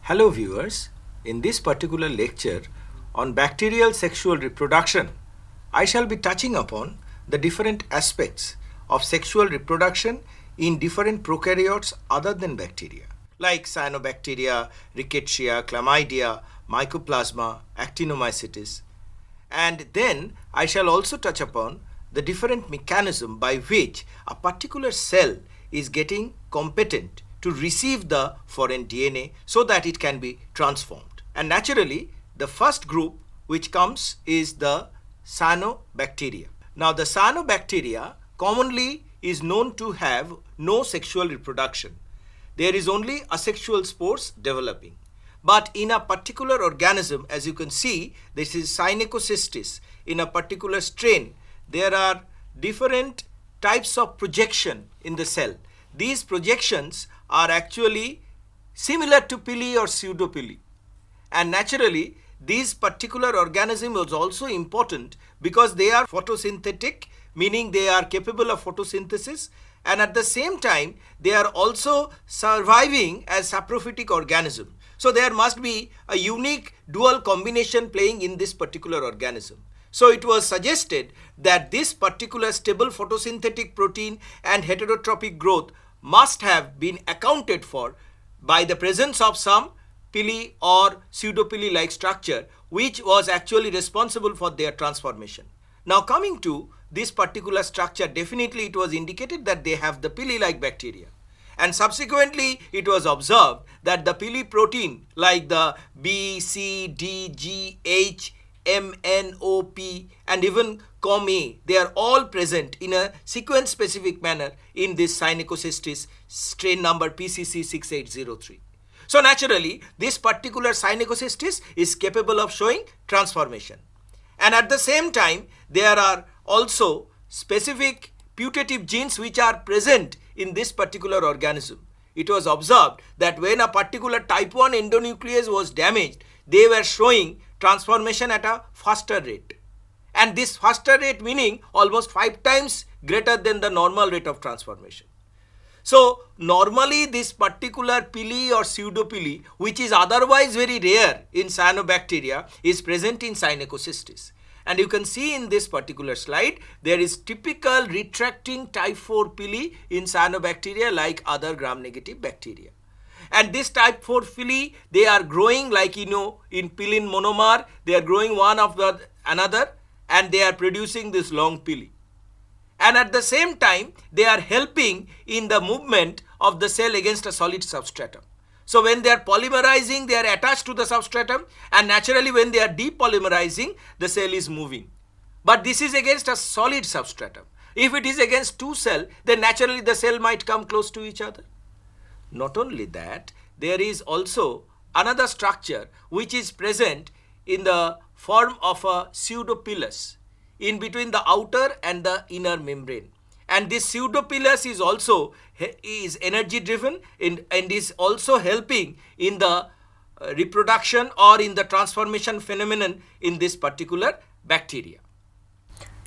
Hello viewers, in this particular lecture on bacterial sexual reproduction, I shall be touching upon the different aspects of sexual reproduction in different prokaryotes other than bacteria, like cyanobacteria, rickettsia, chlamydia, mycoplasma, actinomycetes. And then I shall also touch upon the different mechanism by which a particular cell is getting competent to receive the foreign DNA so that it can be transformed. And naturally, the first group which comes is the cyanobacteria. Now, the cyanobacteria commonly is known to have no sexual reproduction. There is only asexual spores developing. But in a particular organism, as you can see, this is Cynecocystis. In a particular strain, there are different types of projection in the cell. These projections are actually similar to pili or pseudopili. And naturally, this particular organism was also important because they are photosynthetic, meaning they are capable of photosynthesis, and at the same time, they are also surviving as saprophytic organism. So there must be a unique dual combination playing in this particular organism. So it was suggested that this particular stable photosynthetic protein and heterotrophic growth must have been accounted for by the presence of some pili or pseudopili like structure which was actually responsible for their transformation. Now coming to this particular structure, definitely it was indicated that they have the pili like bacteria. And subsequently, it was observed that the pili protein like the B, C, D, G, H, M, N, O, P and even COM-A, they are all present in a sequence-specific manner in this Cynecocystis strain number PCC6803. So naturally, this particular Cynecocystis is capable of showing transformation. And at the same time, there are also specific putative genes which are present in this particular organism. It was observed that when a particular type 1 endonuclease was damaged, they were showing transformation at a faster rate. And this faster rate meaning almost 5 times greater than the normal rate of transformation. So normally this particular pili or pseudopili, which is otherwise very rare in cyanobacteria, is present in Cynecocystis. And you can see in this particular slide, there is typical retracting type 4 pili in cyanobacteria like other gram-negative bacteria. And this type 4 pili, they are growing like in pilin monomer, they are growing one after another and they are producing this long pili. And at the same time, they are helping in the movement of the cell against a solid substratum. So when they are polymerizing, they are attached to the substratum, and naturally when they are depolymerizing, the cell is moving. But this is against a solid substratum. If it is against two cells, then naturally the cell might come close to each other. Not only that, there is also another structure which is present in the form of a pseudopilus in between the outer and the inner membrane. And this pseudopilus is also energy driven and is also helping in the reproduction or in the transformation phenomenon in this particular bacteria.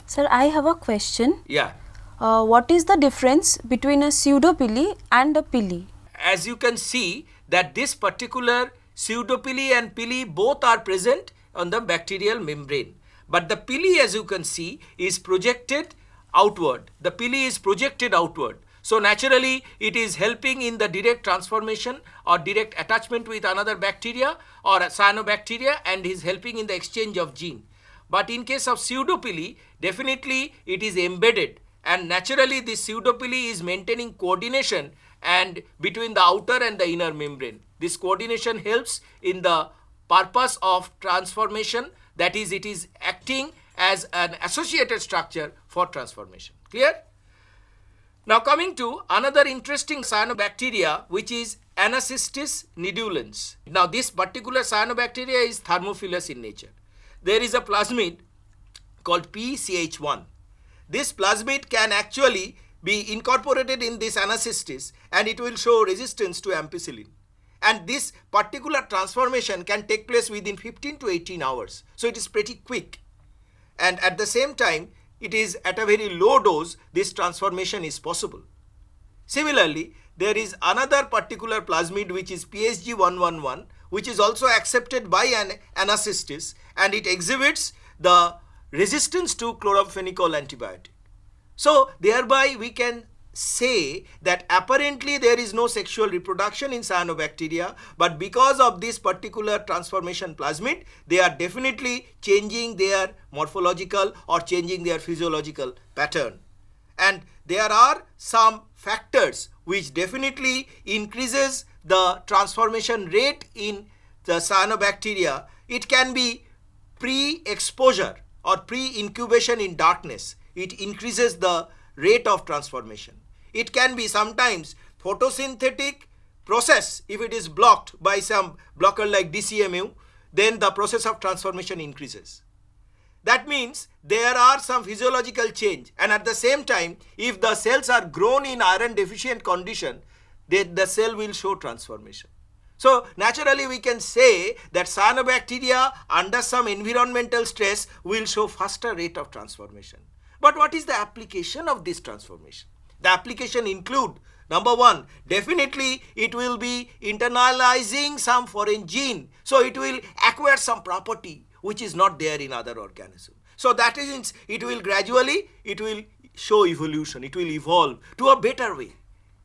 Sir, I have a question. Yeah. What is the difference between a pseudopili and a pili? As you can see that this particular pseudopili and pili both are present on the bacterial membrane. But the pili, as you can see, is projected outward. The pili is projected outward. So naturally, it is helping in the direct transformation or direct attachment with another bacteria or a cyanobacteria and is helping in the exchange of gene. But in case of pseudopili, definitely it is embedded, and naturally this pseudopili is maintaining coordination and between the outer and the inner membrane. This coordination helps in the purpose of transformation, that is, it is acting as an associated structure for transformation. Clear? Now coming to another interesting cyanobacteria, which is Anacystis nidulans. Now this particular cyanobacteria is thermophilous in nature. There is a plasmid called PCH1. This plasmid can actually be incorporated in this Anacystis and it will show resistance to ampicillin. And this particular transformation can take place within 15 to 18 hours. So it is pretty quick. And at the same time, it is at a very low dose, this transformation is possible. Similarly, there is another particular plasmid which is PSG111, which is also accepted by an anacystis, and it exhibits the resistance to chloramphenicol antibiotic. So thereby we can say that apparently there is no sexual reproduction in cyanobacteria, but because of this particular transformation plasmid, they are definitely changing their morphological or changing their physiological pattern. And there are some factors which definitely increases the transformation rate in the cyanobacteria. It can be pre-exposure or pre-incubation in darkness. It increases the rate of transformation. It can be sometimes photosynthetic process. If it is blocked by some blocker like DCMU, then the process of transformation increases. That means there are some physiological change, and at the same time, if the cells are grown in iron deficient condition, then the cell will show transformation. So naturally we can say that cyanobacteria under some environmental stress will show faster rate of transformation. But what is the application of this transformation? The application include, number one, definitely it will be internalizing some foreign gene. So it will acquire some property which is not there in other organisms. So that is, it will gradually, it will show evolution, it will evolve to a better way.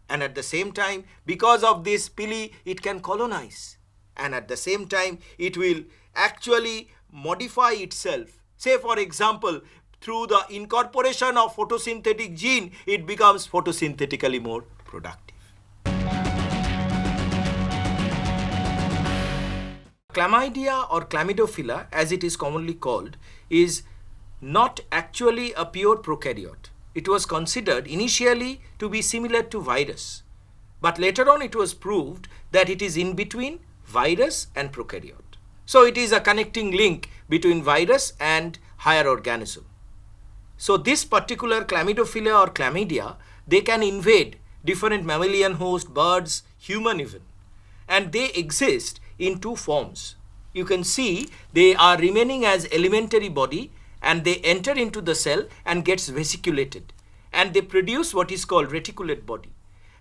And at the same time, because of this pili, it can colonize. And at the same time, it will actually modify itself. Say for example, through the incorporation of photosynthetic gene, it becomes photosynthetically more productive. Chlamydia or Chlamydophila, as it is commonly called, is not actually a pure prokaryote. It was considered initially to be similar to virus, but later on it was proved that it is in between virus and prokaryote. So it is a connecting link between virus and higher organism. So this particular Chlamydophila or chlamydia, they can invade different mammalian host, birds, human even, and they exist in two forms. You can see they are remaining as elementary body, and they enter into the cell and gets vesiculated, and they produce what is called reticulate body,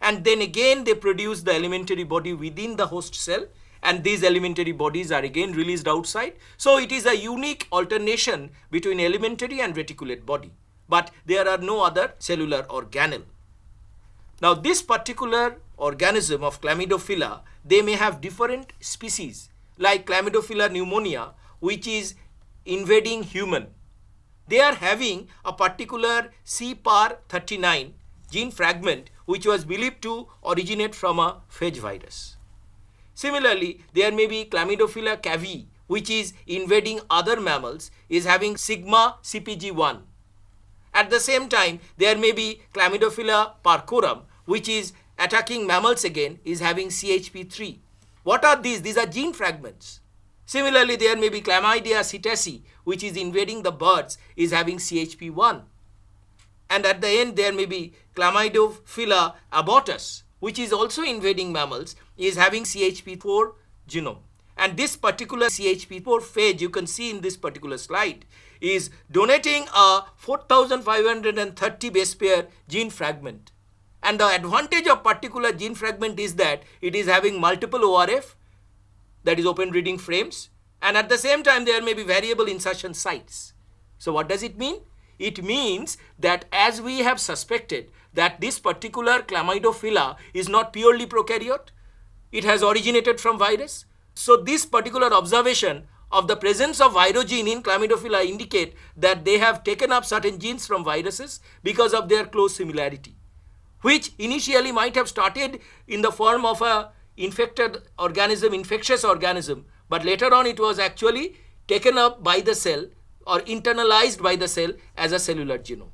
and then again they produce the elementary body within the host cell, and these elementary bodies are again released outside. So it is a unique alternation between elementary and reticulate body, but there are no other cellular organelle. Now this particular organism of Chlamydophila, they may have different species, like Chlamydophila pneumonia, which is invading human. They are having a particular CPAR39 gene fragment which was believed to originate from a phage virus. Similarly, there may be Chlamydophila cavei, which is invading other mammals, is having sigma CpG1. At the same time, there may be Chlamydophila parcorum, which is attacking mammals again, is having CHP3. What are these? These are gene fragments. Similarly, there may be Chlamydia psittaci, which is invading the birds, is having CHP1. And at the end, there may be Chlamydophila abortus, which is also invading mammals, is having CHP4 genome. And this particular CHP4 phage, you can see in this particular slide, is donating a 4530 base pair gene fragment. And the advantage of particular gene fragment is that it is having multiple ORF, that is open reading frames, and at the same time there may be variable insertion sites. So what does it mean? It means that as we have suspected that this particular Chlamydophila is not purely prokaryote, it has originated from virus. So this particular observation of the presence of virogene in Chlamydophila indicate that they have taken up certain genes from viruses because of their close similarity, which initially might have started in the form of a infected organism, infectious organism, but later on it was actually taken up by the cell or internalized by the cell as a cellular genome.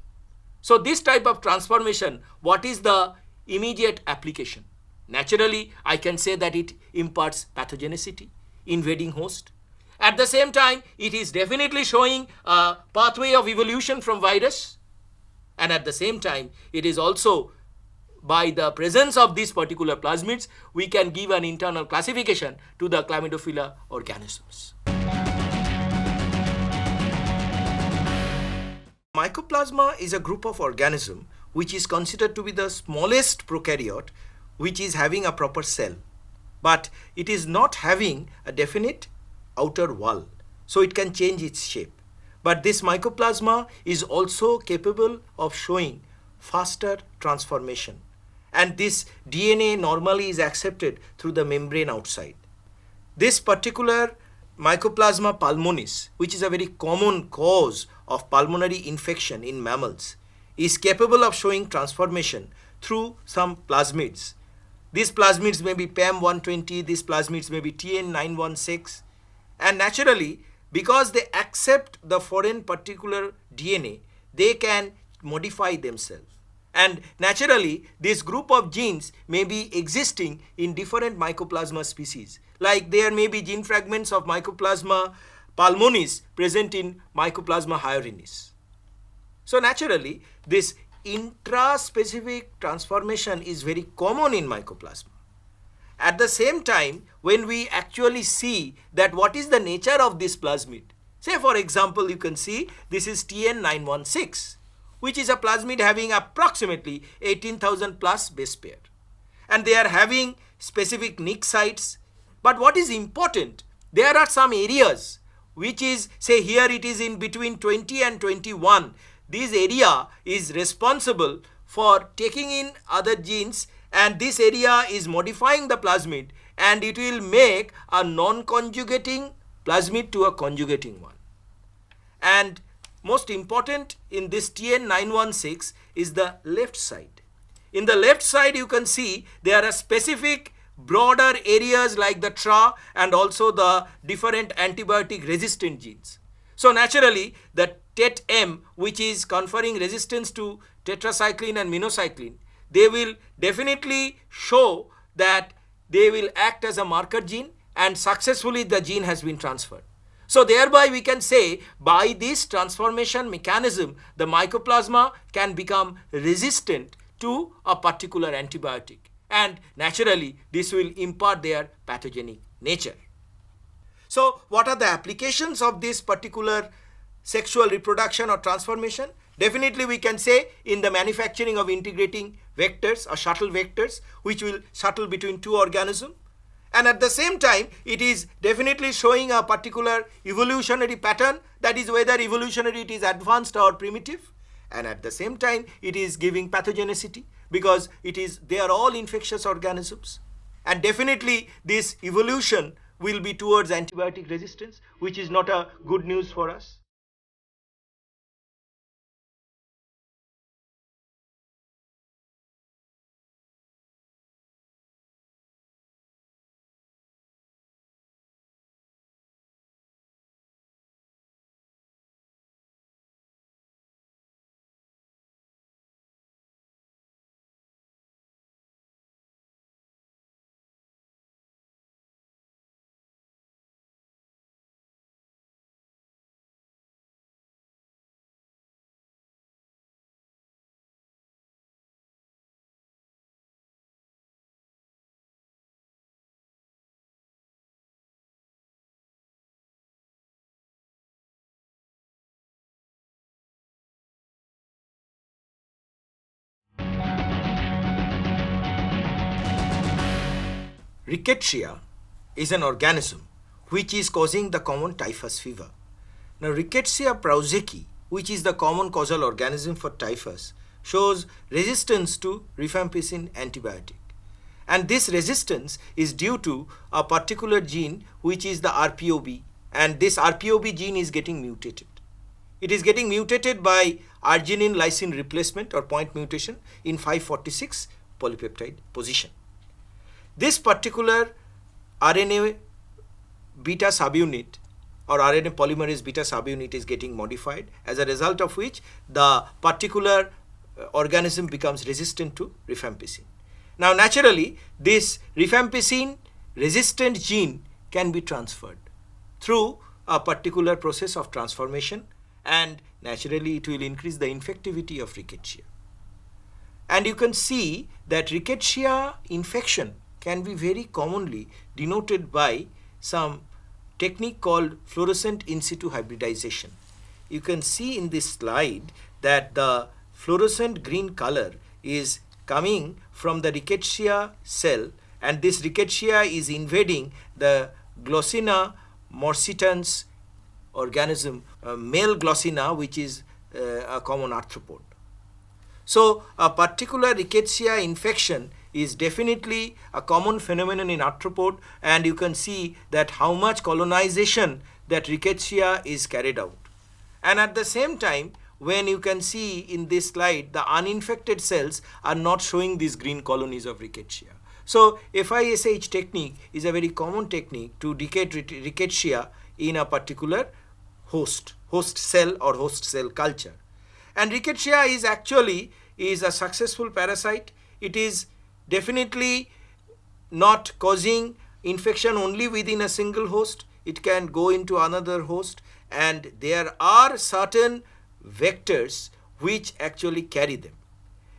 So this type of transformation, what is the immediate application? Naturally, I can say that it imparts pathogenicity, invading host. At the same time, it is definitely showing a pathway of evolution from virus, and at the same time, it is also by the presence of these particular plasmids, we can give an internal classification to the Chlamydophila organisms. Mycoplasma is a group of organisms which is considered to be the smallest prokaryote which is having a proper cell. but it is not having a definite outer wall, so it can change its shape. But this mycoplasma is also capable of showing faster transformation, and this DNA normally is accepted through the membrane outside. This particular Mycoplasma pulmonis, which is a very common cause of pulmonary infection in mammals, is capable of showing transformation through some plasmids. These plasmids may be PAM120, these plasmids may be TN916, and naturally, because they accept the foreign particular DNA, they can modify themselves. And naturally, this group of genes may be existing in different Mycoplasma species. Like there may be gene fragments of Mycoplasma pulmonis present in Mycoplasma hyaurinis. So naturally, this intra-specific transformation is very common in Mycoplasma. At the same time, when we actually see that what is the nature of this plasmid, say for example, you can see this is TN916, which is a plasmid having approximately 18,000 plus base pair. And they are having specific nick sites. But what is important, there are some areas which is, say here it is in between 20 and 21. This area is responsible for taking in other genes, and this area is modifying the plasmid, and it will make a non-conjugating plasmid to a conjugating one. And most important in this TN916 is the left side. In the left side you can see there are specific broader areas like the TRA and also the different antibiotic resistant genes. So naturally the TET-M, which is conferring resistance to tetracycline and minocycline, they will definitely show that they will act as a marker gene, and successfully the gene has been transferred. So thereby we can say by this transformation mechanism, the Mycoplasma can become resistant to a particular antibiotic, and naturally this will impart their pathogenic nature. So what are the applications of this particular sexual reproduction or transformation? Definitely we can say in the manufacturing of integrating vectors or shuttle vectors, which will shuttle between two organisms. And at the same time, it is definitely showing a particular evolutionary pattern, that is whether evolutionary it is advanced or primitive. And at the same time, it is giving pathogenicity, because they are all infectious organisms. And definitely this evolution will be towards antibiotic resistance, which is not a good news for us. Rickettsia is an organism which is causing the common typhus fever. Now Rickettsia prauseki, which is the common causal organism for typhus, shows resistance to rifampicin antibiotic. And this resistance is due to a particular gene which is the RPOB, and this RPOB gene is getting mutated. It is getting mutated by arginine lysine replacement or point mutation in 546 polypeptide position. This particular RNA beta subunit or RNA polymerase beta subunit is getting modified, as a result of which the particular organism becomes resistant to rifampicin. Now naturally this rifampicin resistant gene can be transferred through a particular process of transformation, and naturally it will increase the infectivity of rickettsia. And you can see that rickettsia infection can be very commonly denoted by some technique called fluorescent in situ hybridization. You can see in this slide that the fluorescent green color is coming from the rickettsia cell, and this rickettsia is invading the Glossina morsitans organism, male Glossina, which is a common arthropod. So a particular rickettsia infection is definitely a common phenomenon in arthropod, and you can see that how much colonization that rickettsia is carried out. And at the same time, when you can see in this slide, the uninfected cells are not showing these green colonies of rickettsia. So FISH technique is a very common technique to detect rickettsia in a particular host cell or host cell culture. And rickettsia is actually a successful parasite. It is definitely not causing infection only within a single host. It can go into another host, and there are certain vectors which actually carry them.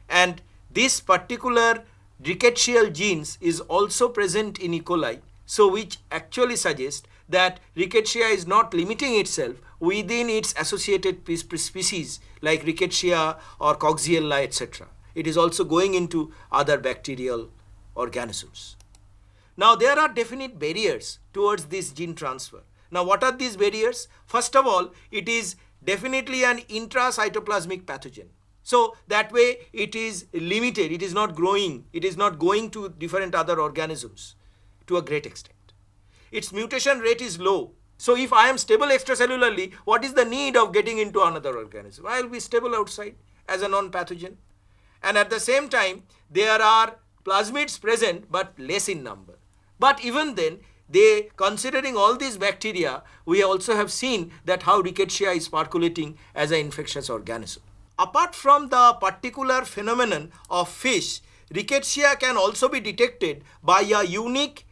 And this particular rickettsial genes is also present in E. coli, so which actually suggests that rickettsia is not limiting itself within its associated species like rickettsia or Coxiella, etc. It is also going into other bacterial organisms. Now there are definite barriers towards this gene transfer. Now what are these barriers? First of all, it is definitely an intracytoplasmic pathogen. So that way it is limited, it is not growing, it is not going to different other organisms to a great extent. Its mutation rate is low. So if I am stable extracellularly, what is the need of getting into another organism? I will be stable outside as a non-pathogen. And at the same time, there are plasmids present but less in number. But even then, considering all these bacteria, we also have seen that how rickettsia is percolating as an infectious organism. Apart from the particular phenomenon of fish, rickettsia can also be detected by a unique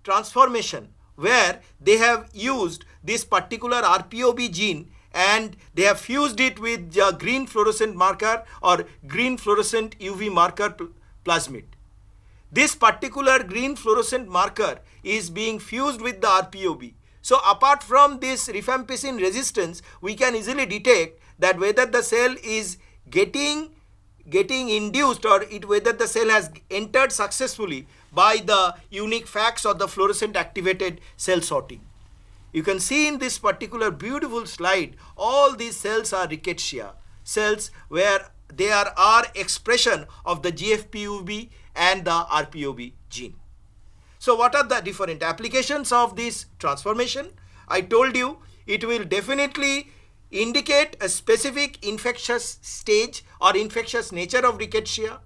transformation where they have used this particular RPOB gene and they have fused it with a green fluorescent marker or green fluorescent UV marker plasmid. This particular green fluorescent marker is being fused with the RPOB. So apart from this rifampicin resistance, we can easily detect that whether the cell is getting induced or whether the cell has entered successfully by the unique FACS or the fluorescent activated cell sorting. You can see in this particular beautiful slide, all these cells are rickettsia cells where there are expression of the GFPUB and the RPOB gene. So what are the different applications of this transformation? I told you it will definitely indicate a specific infectious stage or infectious nature of rickettsia,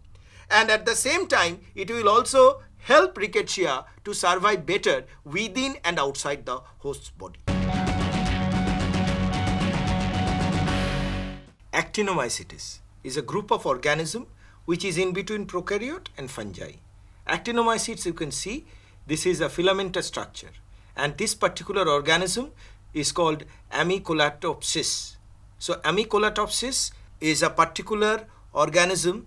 and at the same time it will also help rickettsia to survive better within and outside the host's body. Actinomycetes is a group of organism which is in between prokaryote and fungi. Actinomycetes, you can see, this is a filamentous structure, and this particular organism is called Amycolatopsis. So Amycolatopsis is a particular organism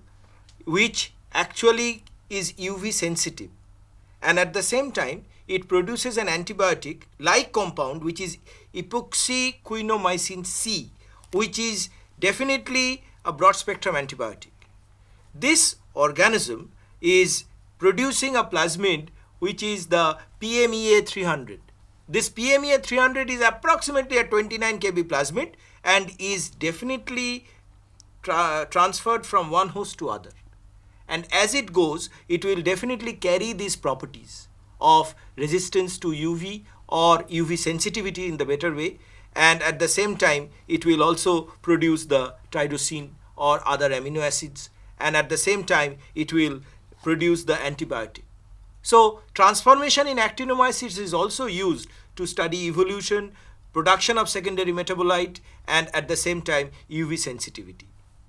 which actually is UV sensitive, and at the same time it produces an antibiotic like compound which is epoxyquinomycin C, which is definitely a broad spectrum antibiotic. This organism is producing a plasmid which is the PMEA 300. This PMEA 300 is approximately a 29 kb plasmid and is definitely transferred from one host to other. And as it goes, it will definitely carry these properties of resistance to UV or UV sensitivity in the better way, and at the same time it will also produce the tyrosine or other amino acids, and at the same time it will produce the antibiotic. So transformation in actinomycetes is also used to study evolution, production of secondary metabolite, and at the same time UV sensitivity.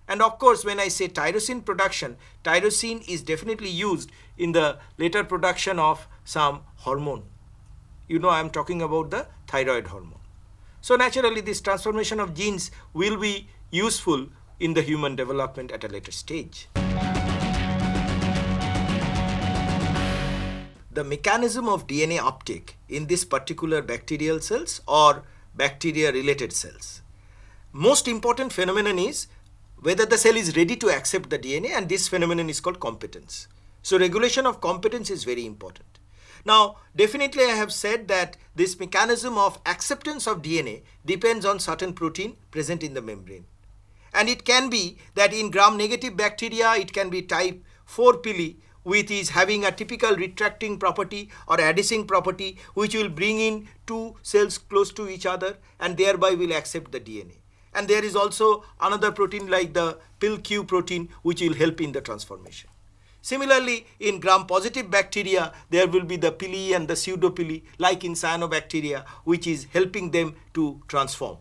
And of course, when I say tyrosine production, tyrosine is definitely used in the later production of some hormone. You know, I am talking about the thyroid hormone. So naturally this transformation of genes will be useful in the human development at a later stage. The mechanism of DNA uptake in this particular bacterial cells or bacteria related cells. Most important phenomenon is whether the cell is ready to accept the DNA, and this phenomenon is called competence. So regulation of competence is very important. Now, definitely I have said that this mechanism of acceptance of DNA depends on certain protein present in the membrane. And it can be that in gram-negative bacteria, it can be type 4 pili, which is having a typical retracting property or adhesing property, which will bring in two cells close to each other and thereby will accept the DNA. And there is also another protein like the PIL-Q protein, which will help in the transformation. Similarly, in gram-positive bacteria, there will be the pili and the pseudopili, like in cyanobacteria, which is helping them to transform.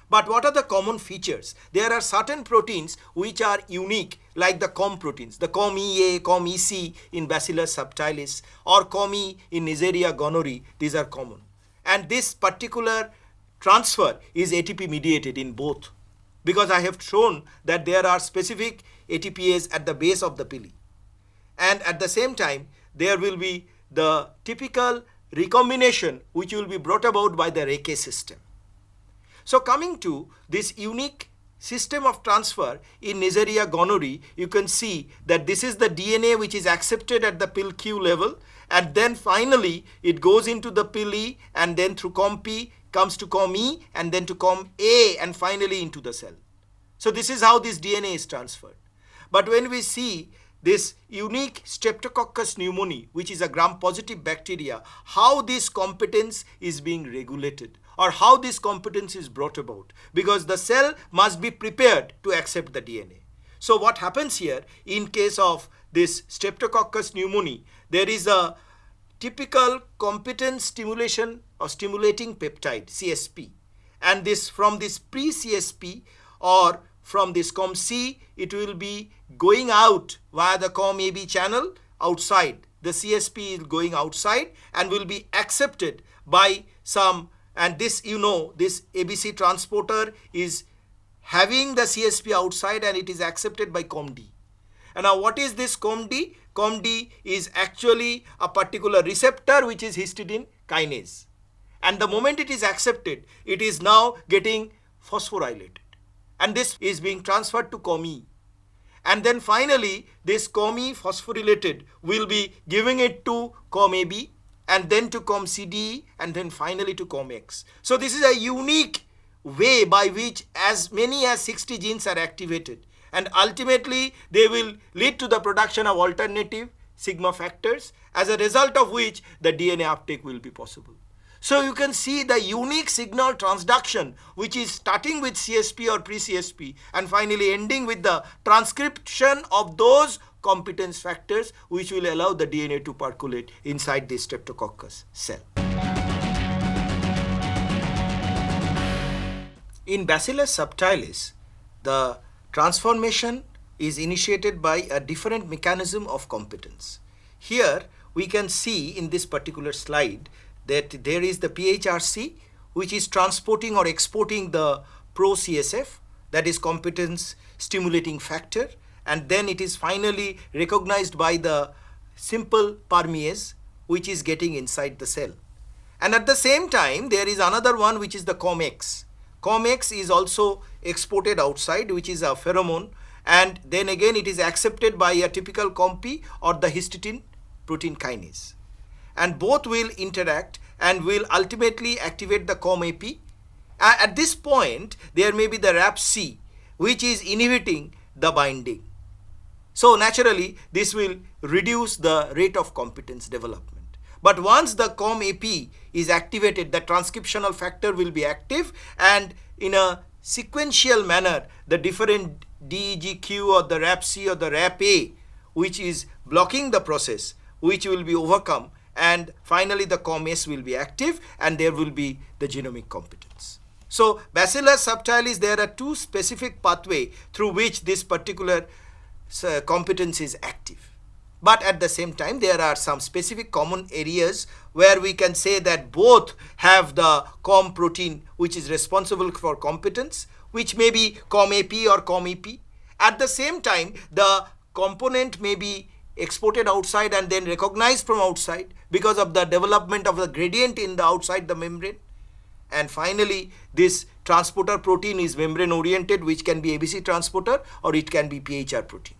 But what are the common features? There are certain proteins which are unique, like the COM proteins, the COM-EA, COM-EC in Bacillus subtilis, or COM-E in Neisseria gonorrhoeae. These are common. And this particular transfer is ATP mediated in both, because I have shown that there are specific ATPase at the base of the pili. And at the same time, there will be the typical recombination which will be brought about by the Reke system. So coming to this unique system of transfer in Neisseria gonorrhoeae, you can see that this is the DNA which is accepted at the PIL-Q level, and then finally it goes into the pili, and then through COM-P comes to COM-E, and then to COM-A, and finally into the cell. So this is how this DNA is transferred. But when we see this unique Streptococcus pneumoniae, which is a gram-positive bacteria, how this competence is being regulated, or how this competence is brought about, because the cell must be prepared to accept the DNA. So what happens here in case of this Streptococcus pneumoniae, there is a typical competence stimulation or stimulating peptide, CSP, and this from this pre-CSP or from this COM-C, it will be going out via the COM-AB channel outside. The CSP is going outside and will be accepted by some, and this, this ABC transporter is having the CSP outside and it is accepted by COM-D. And now what is this COM-D? COM-D is actually a particular receptor which is histidine kinase. And the moment it is accepted, it is now getting phosphorylated. And this is being transferred to COM-E. And then finally, this COM-E phosphorylated will be giving it to COM-AB, and then to COM-CD, and then finally to COM-X. So this is a unique way by which as many as 60 genes are activated, and ultimately they will lead to the production of alternative sigma factors, as a result of which the DNA uptake will be possible. So you can see the unique signal transduction, which is starting with CSP or pre-CSP and finally ending with the transcription of those competence factors which will allow the DNA to percolate inside the Streptococcus cell. In Bacillus subtilis, the transformation is initiated by a different mechanism of competence. Here we can see in this particular slide that there is the PHRC, which is transporting or exporting the pro-CSF, that is competence stimulating factor, and then it is finally recognized by the simple permease, which is getting inside the cell. And at the same time, there is another one which is the COM-X. COM-X is also exported outside, which is a pheromone, and then again it is accepted by a typical COM-P or the histidine protein kinase. And both will interact and will ultimately activate the COM-AP. At this point, there may be the RAP-C, which is inhibiting the binding. So naturally, this will reduce the rate of competence development. But once the COM-AP is activated, the transcriptional factor will be active, and in a sequential manner, the different DEGQ or the RAP-C or the RAP-A, which is blocking the process, which will be overcome, and finally the COM-S will be active and there will be the genomic competence. So Bacillus subtilis, there are two specific pathways through which this particular competence is active. But at the same time, there are some specific common areas where we can say that both have the COM protein which is responsible for competence, which may be COM-AP or COM-EP. At the same time, the component may be exported outside and then recognized from outside because of the development of the gradient in the outside the membrane. And finally, this transporter protein is membrane oriented, which can be ABC transporter or it can be PHR protein.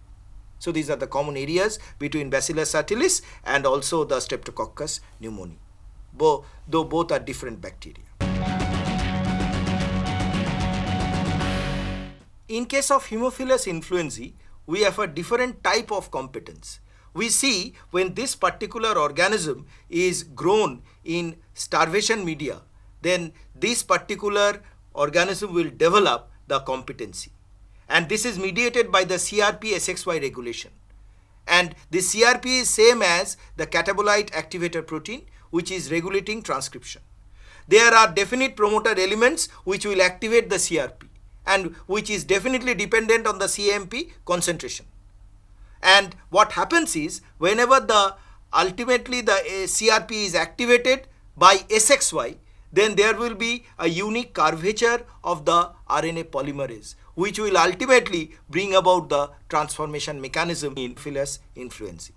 So these are the common areas between Bacillus subtilis and also the Streptococcus pneumoniae, though both are different bacteria. In case of Haemophilus influenzae, we have a different type of competence. We see when this particular organism is grown in starvation media, then this particular organism will develop the competency. And this is mediated by the CRP-SXY regulation. And the CRP is same as the catabolite activator protein, which is regulating transcription. There are definite promoter elements which will activate the CRP and which is definitely dependent on the CAMP concentration. And what happens is whenever ultimately the CRP is activated by SXY, then there will be a unique curvature of the RNA polymerase, which will ultimately bring about the transformation mechanism in Haemophilus influenzae.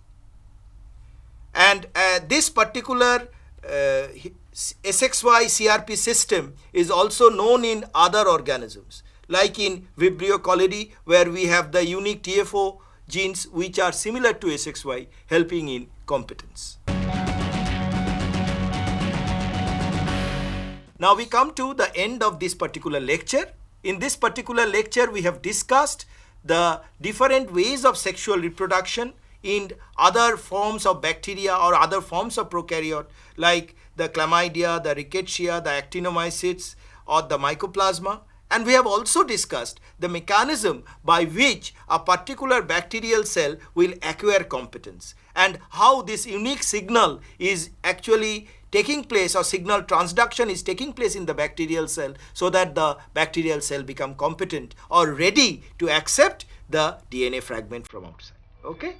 And this particular SXY CRP system is also known in other organisms, like in Vibrio cholerae, where we have the unique TFO genes which are similar to SXY, helping in competence. Now we come to the end of this particular lecture. In this particular lecture, we have discussed the different ways of sexual reproduction in other forms of bacteria or other forms of prokaryote, like the chlamydia, the rickettsia, the actinomycetes, or the mycoplasma. And we have also discussed the mechanism by which a particular bacterial cell will acquire competence and how this unique signal is actually taking place, or signal transduction is taking place in the bacterial cell, so that the bacterial cell become competent or ready to accept the DNA fragment from outside. Okay.